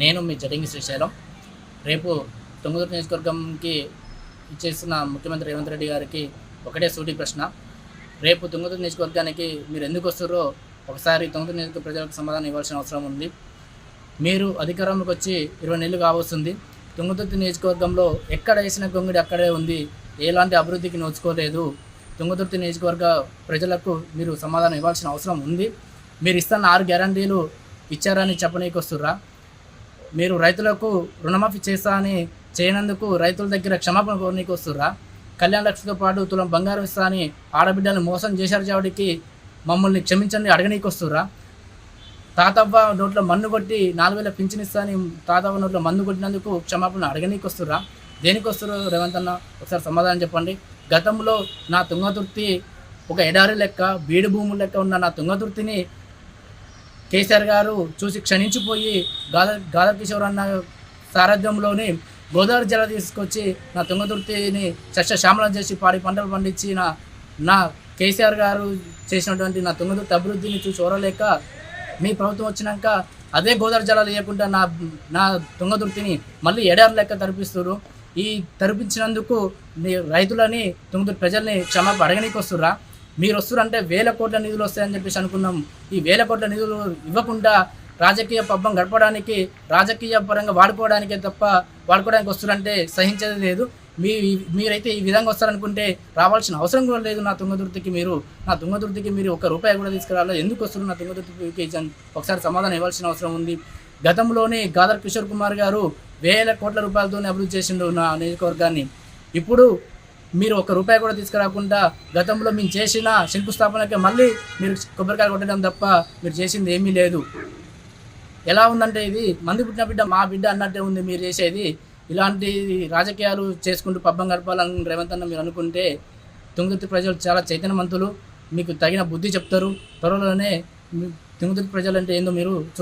నేను మీ జటింగి శ్రీశైలం. రేపు తుంగతుర్తి నియోజకవర్గంకి ఇచ్చేస్తున్న ముఖ్యమంత్రి రేవంత్ రెడ్డి గారికి ఒకటే సూటి ప్రశ్న. రేపు తుంగతుర్తి నియోజకవర్గానికి మీరు ఎందుకు వస్తారో ఒకసారి తుంగతుర్తి నియోజకవర్గ ప్రజలకు సమాధానం ఇవ్వాల్సిన అవసరం ఉంది. మీరు అధికారంలోకి వచ్చి 20 నెలలు కావస్తుంది. తుంగతుర్తి నియోజకవర్గంలో ఎక్కడ వేసిన గొంగిడి అక్కడే ఉంది. ఎలాంటి అభివృద్ధికి నోచుకోలేదు. తుంగతుర్తి నియోజకవర్గ ప్రజలకు మీరు సమాధానం ఇవ్వాల్సిన అవసరం ఉంది. మీరు ఇస్తున్న 6 గ్యారంటీలు ఇచ్చారని చెప్పనీకి వస్తుర్రా? మీరు రైతులకు రుణమాఫీ చేస్తా అని చేయనందుకు రైతుల దగ్గర క్షమాపణ కోరనీకి వస్తుర్రా? కళ్యాణ లక్ష్మితో పాటు తులం బంగారం ఇస్తా అని ఆడబిడ్డలను మోసం చేశారు చావడికి మమ్మల్ని క్షమించండి అడగనీకి వస్తుర్రా? తాతవ్వ నోట్లో మన్ను కొట్టి 4000 పింఛన్ ఇస్తా అని తాతవ్వ నోట్లో మన్ను కొట్టినందుకు క్షమాపణ అడగనీకి వస్తుర్రా? దేనికి వస్తున్నారు రేవంత్ అన్న? ఒకసారి సమాధానం చెప్పండి. గతంలో నా తుంగతుర్తి ఒక ఎడారి లెక్క, బీడు భూముల లెక్క ఉన్న నా తుంగతుర్తిని కేసీఆర్ గారు చూసి క్షణించిపోయి గాదర్ కిషోర్ అన్న సారథ్యంలోని గోదావరి జల తీసుకొచ్చి నా తుంగతుర్తిని సస్యశ్యామలం చేసి పాడి పంటలు పండించిన నా కేసీఆర్ గారు చేసినటువంటి నా తుంగతుర్తి అభివృద్ధిని చూసి ఓరలేక మీ ప్రభుత్వం వచ్చినాక అదే గోదావరి జలాలు లేకుండా నా తుంగతుర్తిని మళ్ళీ ఎడారి లెక్క తరిపిస్తున్నారు. ఈ తరిపించినందుకు రైతులని తుంగతుర్తి ప్రజల్ని క్షమాపణ అడగనీకి వస్తుర్రా? మీరు వస్తురంటే 1000 కోట్ల నిధులు వస్తాయని చెప్పేసి అనుకున్నాం. ఈ 1000 కోట్ల నిధులు ఇవ్వకుండా రాజకీయ పబ్బం గడపడానికి, రాజకీయ పరంగా వాడుకోవడానికే తప్ప వాడుకోవడానికి వస్తురంటే సహించేది లేదు. మీరైతే ఈ విధంగా వస్తారనుకుంటే రావాల్సిన అవసరం కూడా లేదు. నా తుంగతుర్తికి మీరు 1 రూపాయి కూడా తీసుకురావాలి. ఎందుకు వస్తున్నారు నా తుంగతుర్తికి? ఒకసారి సమాధానం ఇవ్వాల్సిన అవసరం ఉంది. గతంలోనే గాదర్ కిషోర్ కుమార్ గారు 1000 కోట్ల రూపాయలతోనే అభివృద్ధి చేసిండు నా నియోజకవర్గాన్ని. ఇప్పుడు మీరు 1 రూపాయి కూడా తీసుకురాకుండా గతంలో మేము చేసిన శంకుస్థాపనకే మళ్ళీ మీరు కొబ్బరికాయలు కొట్టడం తప్ప మీరు చేసింది ఏమీ లేదు. ఎలా ఉందంటే ఇది మంది పుట్టిన బిడ్డ మా బిడ్డ అన్నట్టే ఉంది మీరు చేసేది. ఇలాంటి రాజకీయాలు చేసుకుంటూ పబ్బం గడపాలని రేవంత్ అన్న మీరు అనుకుంటే తుంగతుర్తి ప్రజలు చాలా చైతన్యవంతులు, మీకు తగిన బుద్ధి చెప్తారు. త్వరలోనే తుంగతుర్తి ప్రజలు అంటే ఏందో మీరు